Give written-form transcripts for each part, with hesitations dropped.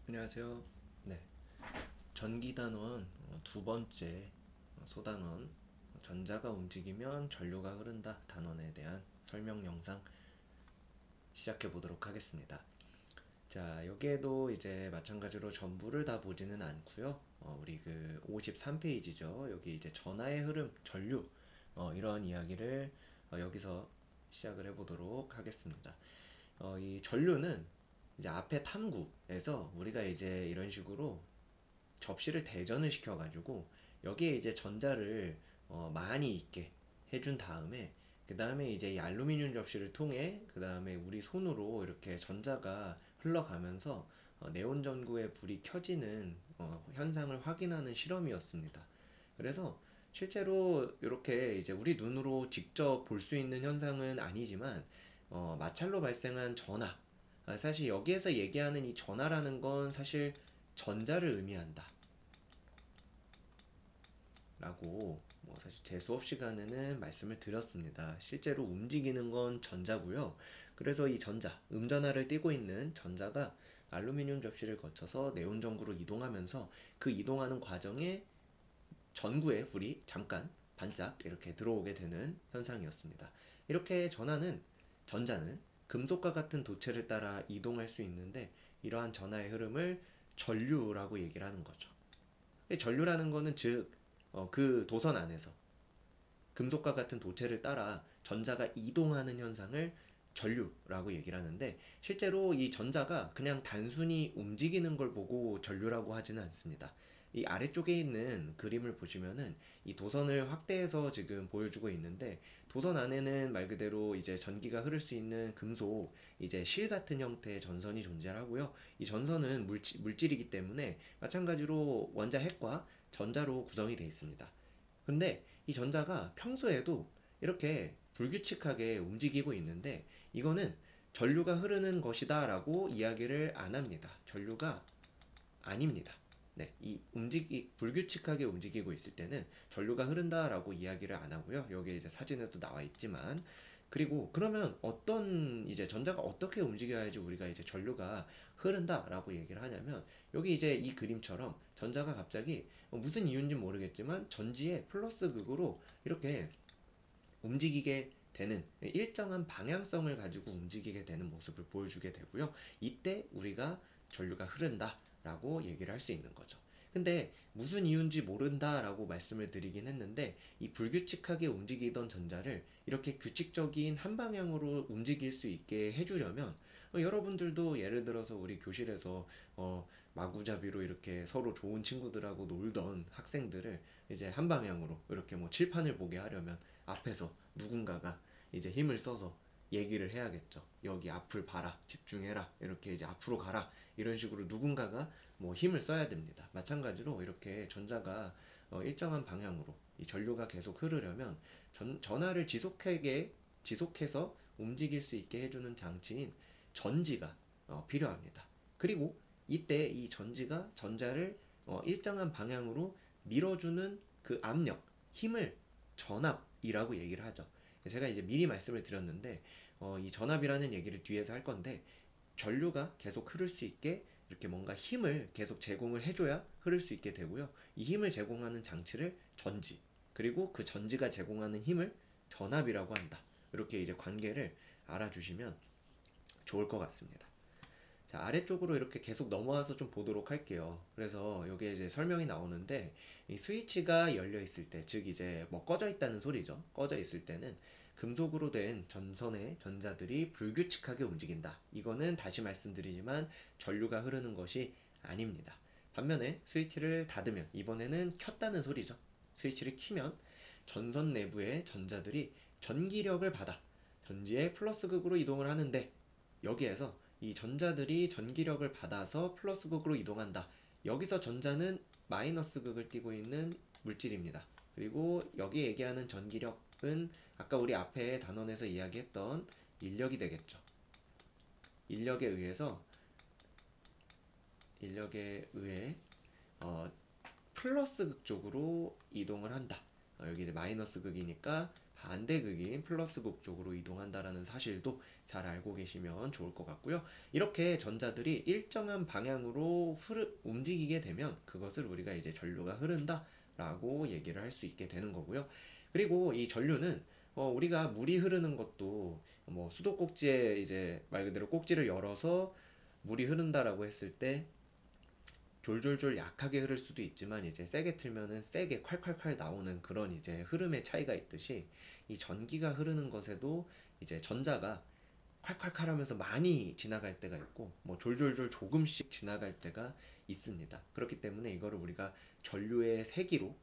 안녕하세요. 네, 전기단원 두 번째 소단원 전자가 움직이면 전류가 흐른다 단원에 대한 설명 영상 시작해 보도록 하겠습니다. 자, 여기에도 이제 마찬가지로 전부를 다 보지는 않고요. 우리 그 53페이지죠. 여기 이제 전하의 흐름, 전류 이런 이야기를 여기서 시작을 해보도록 하겠습니다. 이 전류는 이제 앞에 탐구에서 우리가 이제 이런 식으로 접시를 대전을 시켜가지고 여기에 이제 전자를 많이 있게 해준 다음에 그 다음에 이제 이 알루미늄 접시를 통해 그 다음에 우리 손으로 이렇게 전자가 흘러가면서 네온 전구의 불이 켜지는 현상을 확인하는 실험이었습니다. 그래서 실제로 이렇게 이제 우리 눈으로 직접 볼 수 있는 현상은 아니지만 마찰로 발생한 전하, 사실 여기에서 얘기하는 이 전하라는 건 사실 전자를 의미한다 라고 사실 제 수업 시간에는 말씀을 드렸습니다. 실제로 움직이는 건 전자고요. 그래서 이 전자, 음전하를 띠고 있는 전자가 알루미늄 접시를 거쳐서 네온 전구로 이동하면서 그 이동하는 과정에 전구에 불이 잠깐 반짝 이렇게 들어오게 되는 현상이었습니다. 이렇게 전자는 금속과 같은 도체를 따라 이동할 수 있는데 이러한 전하의 흐름을 전류라고 얘기를 하는 거죠. 전류라는 거는 즉 그 도선 안에서 금속과 같은 도체를 따라 전자가 이동하는 현상을 전류라고 얘기를 하는데 실제로 이 전자가 그냥 단순히 움직이는 걸 보고 전류라고 하지는 않습니다. 이 아래쪽에 있는 그림을 보시면은 이 도선을 확대해서 지금 보여주고 있는데 도선 안에는 말 그대로 이제 전기가 흐를 수 있는 금속 이제 실 같은 형태의 전선이 존재하고요. 이 전선은 물질이기 때문에 마찬가지로 원자 핵과 전자로 구성이 되어 있습니다. 근데 이 전자가 평소에도 이렇게 불규칙하게 움직이고 있는데 이거는 전류가 흐르는 것이다 라고 이야기를 안 합니다. 전류가 아닙니다. 네, 불규칙하게 움직이고 있을 때는 전류가 흐른다라고 이야기를 안 하고요. 여기에 이제 사진에도 나와 있지만 그리고 그러면 어떤 이제 전자가 어떻게 움직여야지 우리가 이제 전류가 흐른다라고 얘기를 하냐면 여기 이제 이 그림처럼 전자가 갑자기 무슨 이유인지 모르겠지만 전지의 플러스 극으로 이렇게 움직이게 되는 일정한 방향성을 가지고 움직이게 되는 모습을 보여주게 되고요. 이때 우리가 전류가 흐른다라고 얘기를 할 수 있는 거죠. 근데 무슨 이유인지 모른다라고 말씀을 드리긴 했는데 이 불규칙하게 움직이던 전자를 이렇게 규칙적인 한 방향으로 움직일 수 있게 해주려면 여러분들도 예를 들어서 우리 교실에서 마구잡이로 이렇게 서로 좋은 친구들하고 놀던 학생들을 이제 한 방향으로 이렇게 뭐 칠판을 보게 하려면 앞에서 누군가가 이제 힘을 써서 얘기를 해야겠죠. 여기 앞을 봐라, 집중해라, 이렇게 이제 앞으로 가라, 이런 식으로 누군가가 뭐 힘을 써야 됩니다. 마찬가지로 이렇게 전자가 일정한 방향으로 이 전류가 계속 흐르려면 전하를 지속해서 움직일 수 있게 해주는 장치인 전지가 필요합니다. 그리고 이때 이 전지가 전자를 일정한 방향으로 밀어주는 그 압력, 힘을 전압이라고 얘기를 하죠. 제가 이제 미리 말씀을 드렸는데 이 전압이라는 얘기를 뒤에서 할 건데 전류가 계속 흐를 수 있게 이렇게 뭔가 힘을 계속 제공을 해줘야 흐를 수 있게 되고요. 이 힘을 제공하는 장치를 전지, 그리고 그 전지가 제공하는 힘을 전압이라고 한다. 이렇게 이제 관계를 알아주시면 좋을 것 같습니다. 자, 아래쪽으로 이렇게 계속 넘어와서 좀 보도록 할게요. 그래서 여기에 이제 설명이 나오는데 이 스위치가 열려 있을 때, 즉 이제 뭐 꺼져 있다는 소리죠. 꺼져 있을 때는 금속으로 된 전선의 전자들이 불규칙하게 움직인다. 이거는 다시 말씀드리지만 전류가 흐르는 것이 아닙니다. 반면에 스위치를 닫으면 이번에는 켰다는 소리죠. 스위치를 키면 전선 내부의 전자들이 전기력을 받아 전지의 플러스 극으로 이동을 하는데 여기에서 이 전자들이 전기력을 받아서 플러스 극으로 이동한다. 여기서 전자는 마이너스 극을 띠고 있는 물질입니다. 그리고 여기 얘기하는 전기력은 아까 우리 앞에 단원에서 이야기했던 인력이 되겠죠. 인력에 의해서 인력에 의해 플러스 극 쪽으로 이동을 한다. 여기 이제 마이너스 극이니까 반대극인 플러스극 쪽으로 이동한다라는 사실도 잘 알고 계시면 좋을 것 같고요. 이렇게 전자들이 일정한 방향으로 움직이게 되면 그것을 우리가 이제 전류가 흐른다라고 얘기를 할 수 있게 되는 거고요. 그리고 이 전류는 우리가 물이 흐르는 것도 뭐 수도꼭지에 이제 말 그대로 꼭지를 열어서 물이 흐른다라고 했을 때 졸졸졸 약하게 흐를 수도 있지만 이제 세게 틀면은 세게 콸콸콸 나오는 그런 이제 흐름의 차이가 있듯이 이 전기가 흐르는 것에도 이제 전자가 콸콸콸 하면서 많이 지나갈 때가 있고 뭐 졸졸졸 조금씩 지나갈 때가 있습니다. 그렇기 때문에 이거를 우리가 전류의 세기로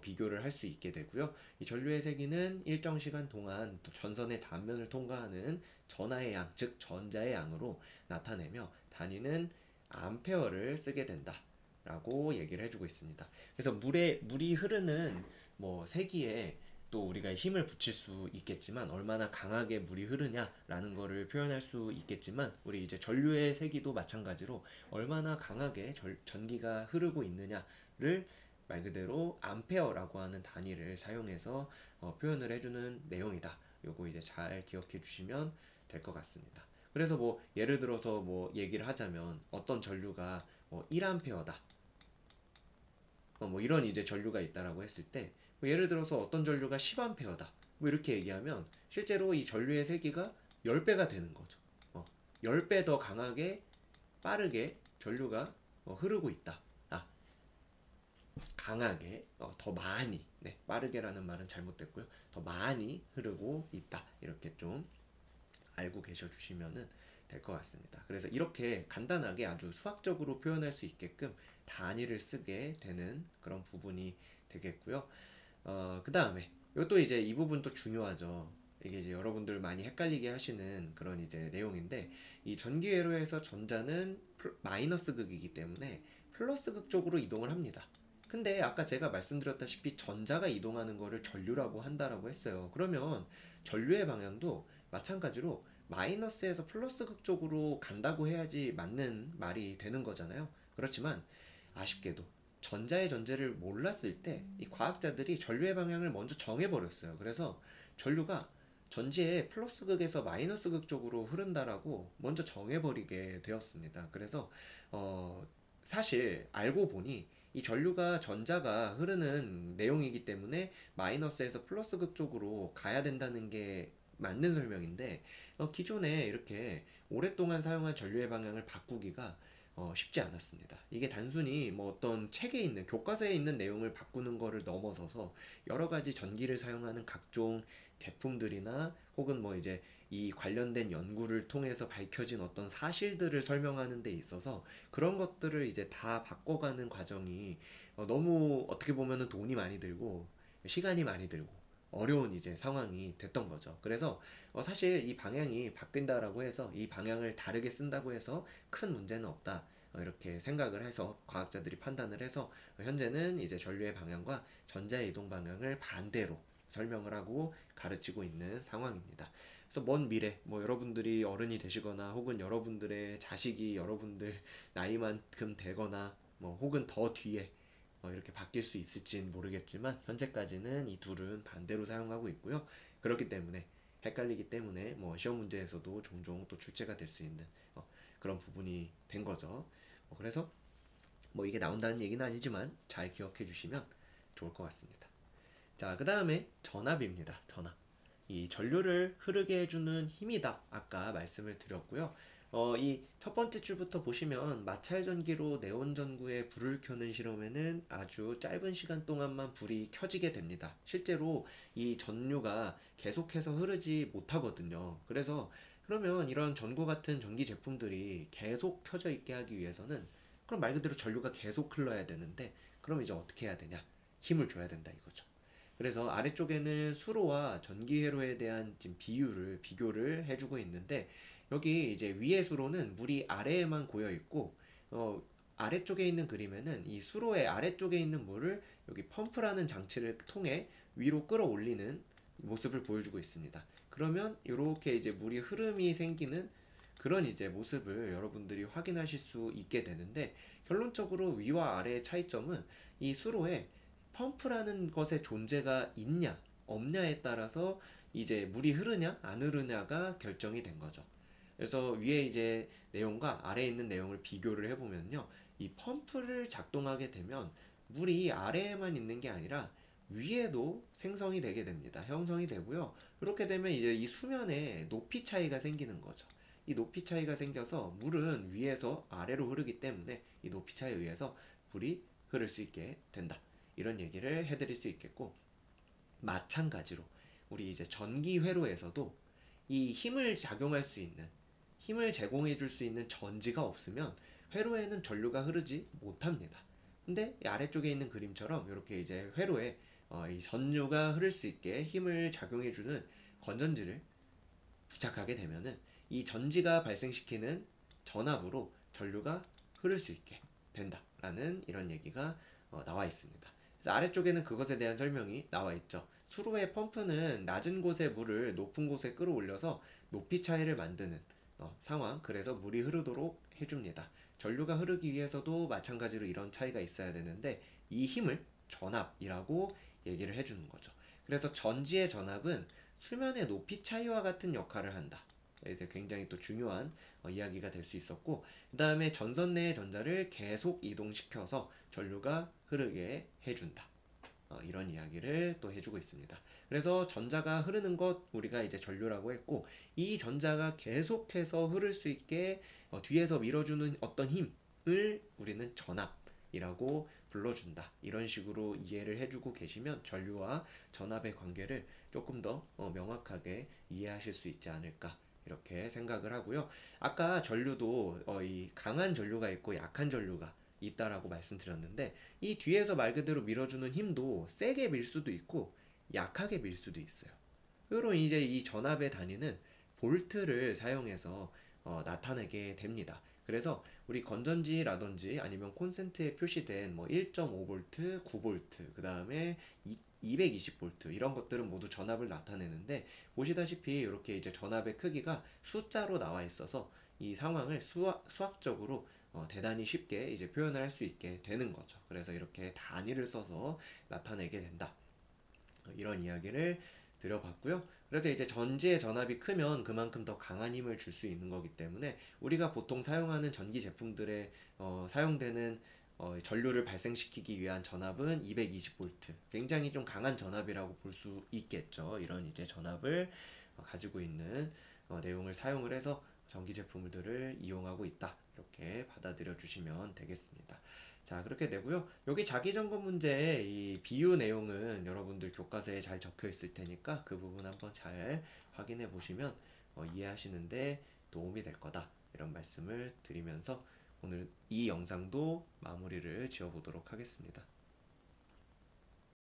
비교를 할 수 있게 되고요. 이 전류의 세기는 일정 시간 동안 전선의 단면을 통과하는 전하의 양, 즉 전자의 양으로 나타내며 단위는 암페어를 쓰게 된다라고 얘기를 해주고 있습니다. 그래서 물이 흐르는 뭐 세기에 또 우리가 힘을 붙일 수 있겠지만 얼마나 강하게 물이 흐르냐라는 거를 표현할 수 있겠지만 우리 이제 전류의 세기도 마찬가지로 얼마나 강하게 전기가 흐르고 있느냐를 말 그대로 암페어라고 하는 단위를 사용해서 표현을 해주는 내용이다. 요거 이제 잘 기억해 주시면 될 것 같습니다. 그래서 뭐 예를 들어서 뭐 얘기를 하자면 어떤 전류가 1암페어다. 뭐 이런 이제 전류가 있다라고 했을 때 뭐 예를 들어서 어떤 전류가 10암페어다. 뭐 이렇게 얘기하면 실제로 이 전류의 세기가 10배가 되는 거죠. 10배 더 강하게 빠르게 전류가 흐르고 있다. 강하게 더 많이 빠르게라는 말은 잘못됐고요. 더 많이 흐르고 있다. 이렇게 좀 알고 계셔 주시면은 될 것 같습니다. 그래서 이렇게 간단하게 아주 수학적으로 표현할 수 있게끔 단위를 쓰게 되는 그런 부분이 되겠고요. 그 다음에 이것도 이제 이 부분도 중요하죠. 이게 이제 여러분들 많이 헷갈리게 하시는 그런 이제 내용인데 이 전기회로에서 전자는 마이너스 극이기 때문에 플러스 극 쪽으로 이동을 합니다. 근데 아까 제가 말씀드렸다시피 전자가 이동하는 거를 전류라고 한다라고 했어요. 그러면 전류의 방향도 마찬가지로 마이너스에서 플러스 극 쪽으로 간다고 해야지 맞는 말이 되는 거잖아요. 그렇지만 아쉽게도 전자의 존재를 몰랐을 때 이 과학자들이 전류의 방향을 먼저 정해버렸어요. 그래서 전류가 전지의 플러스 극에서 마이너스 극 쪽으로 흐른다라고 먼저 정해버리게 되었습니다. 그래서 사실 알고 보니 이 전류가 전자가 흐르는 내용이기 때문에 마이너스에서 플러스 극 쪽으로 가야 된다는 게 맞는 설명인데 기존에 이렇게 오랫동안 사용한 전류의 방향을 바꾸기가 쉽지 않았습니다. 이게 단순히 뭐 어떤 책에 있는 교과서에 있는 내용을 바꾸는 거를 넘어서서 여러 가지 전기를 사용하는 각종 제품들이나 혹은 뭐 이제 이 관련된 연구를 통해서 밝혀진 어떤 사실들을 설명하는 데 있어서 그런 것들을 이제 다 바꿔가는 과정이 너무 어떻게 보면은 돈이 많이 들고 시간이 많이 들고 어려운 이제 상황이 됐던 거죠. 그래서 사실 이 방향이 바뀐다라고 해서 이 방향을 다르게 쓴다고 해서 큰 문제는 없다. 이렇게 생각을 해서 과학자들이 판단을 해서 현재는 이제 전류의 방향과 전자의 이동 방향을 반대로 설명을 하고 가르치고 있는 상황입니다. 그래서 먼 미래, 뭐 여러분들이 어른이 되시거나 혹은 여러분들의 자식이 여러분들 나이만큼 되거나 뭐 혹은 더 뒤에 이렇게 바뀔 수 있을지는 모르겠지만 현재까지는 이 둘은 반대로 사용하고 있고요. 그렇기 때문에 헷갈리기 때문에 뭐 시험 문제에서도 종종 또 출제가 될 수 있는 그런 부분이 된 거죠. 그래서 뭐 이게 나온다는 얘기는 아니지만 잘 기억해 주시면 좋을 것 같습니다. 자, 그 다음에 전압입니다. 전압. 이 전류를 흐르게 해주는 힘이다. 아까 말씀을 드렸고요. 이 첫 번째 줄부터 보시면 마찰 전기로 네온 전구에 불을 켜는 실험에는 아주 짧은 시간 동안만 불이 켜지게 됩니다. 실제로 이 전류가 계속해서 흐르지 못하거든요. 그래서 그러면 이런 전구 같은 전기 제품들이 계속 켜져 있게 하기 위해서는 그럼 말 그대로 전류가 계속 흘러야 되는데 그럼 이제 어떻게 해야 되냐? 힘을 줘야 된다 이거죠. 그래서 아래쪽에는 수로와 전기회로에 대한 지금 비교를 해주고 있는데 여기 이제 위의 수로는 물이 아래에만 고여 있고 아래쪽에 있는 그림에는 이 수로의 아래쪽에 있는 물을 여기 펌프라는 장치를 통해 위로 끌어올리는 모습을 보여주고 있습니다. 그러면 이렇게 이제 물이 흐름이 생기는 그런 이제 모습을 여러분들이 확인하실 수 있게 되는데 결론적으로 위와 아래의 차이점은 이 수로에 펌프라는 것의 존재가 있냐 없냐에 따라서 이제 물이 흐르냐 안 흐르냐가 결정이 된 거죠. 그래서 위에 이제 내용과 아래에 있는 내용을 비교를 해보면요. 이 펌프를 작동하게 되면 물이 아래에만 있는 게 아니라 위에도 생성이 되게 됩니다. 형성이 되고요. 그렇게 되면 이제 이 수면에 높이 차이가 생기는 거죠. 이 높이 차이가 생겨서 물은 위에서 아래로 흐르기 때문에 이 높이 차이에 의해서 물이 흐를 수 있게 된다. 이런 얘기를 해드릴 수 있겠고, 마찬가지로 우리 이제 전기 회로에서도 이 힘을 작용할 수 있는, 힘을 제공해 줄 수 있는 전지가 없으면 회로에는 전류가 흐르지 못합니다. 근데 이 아래쪽에 있는 그림처럼 이렇게 이제 회로에 이 전류가 흐를 수 있게 힘을 작용해 주는 건전지를 부착하게 되면은 이 전지가 발생시키는 전압으로 전류가 흐를 수 있게 된다라는 이런 얘기가 나와 있습니다. 그래서 아래쪽에는 그것에 대한 설명이 나와 있죠. 수로의 펌프는 낮은 곳의 물을 높은 곳에 끌어올려서 높이 차이를 만드는 상황, 그래서 물이 흐르도록 해줍니다. 전류가 흐르기 위해서도 마찬가지로 이런 차이가 있어야 되는데 이 힘을 전압이라고 얘기를 해주는 거죠. 그래서 전지의 전압은 수면의 높이 차이와 같은 역할을 한다. 그래서 굉장히 또 중요한 이야기가 될 수 있었고, 그 다음에 전선 내의 전자를 계속 이동시켜서 전류가 흐르게 해준다. 이런 이야기를 또 해주고 있습니다. 그래서 전자가 흐르는 것 우리가 이제 전류라고 했고, 이 전자가 계속해서 흐를 수 있게 뒤에서 밀어주는 어떤 힘을 우리는 전압이라고 불러준다. 이런 식으로 이해를 해주고 계시면 전류와 전압의 관계를 조금 더 명확하게 이해하실 수 있지 않을까 이렇게 생각을 하고요. 아까 전류도 이 강한 전류가 있고 약한 전류가 있다라고 말씀드렸는데, 이 뒤에서 말 그대로 밀어주는 힘도 세게 밀 수도 있고 약하게 밀 수도 있어요. 그리고 이제 이 전압의 단위는 볼트를 사용해서 나타내게 됩니다. 그래서 우리 건전지라든지 아니면 콘센트에 표시된 뭐 1.5V, 9V, 그 다음에 220V 이런 것들은 모두 전압을 나타내는데, 보시다시피 이렇게 이제 전압의 크기가 숫자로 나와 있어서 이 상황을 수학적으로 대단히 쉽게 이제 표현을 할 수 있게 되는 거죠. 그래서 이렇게 단위를 써서 나타내게 된다. 이런 이야기를 드려봤고요. 그래서 이제 전지의 전압이 크면 그만큼 더 강한 힘을 줄 수 있는 거기 때문에 우리가 보통 사용하는 전기 제품들에 사용되는 전류를 발생시키기 위한 전압은 220V. 굉장히 좀 강한 전압이라고 볼 수 있겠죠. 이런 이제 전압을 가지고 있는 내용을 사용을 해서 전기 제품들을 이용하고 있다. 이렇게 받아들여 주시면 되겠습니다. 자, 그렇게 되고요. 여기 자기점검 문제 이 비유 내용은 여러분들 교과서에 잘 적혀 있을 테니까 그 부분 한번 잘 확인해 보시면 이해하시는데 도움이 될 거다. 이런 말씀을 드리면서 오늘 이 영상도 마무리를 지어 보도록 하겠습니다.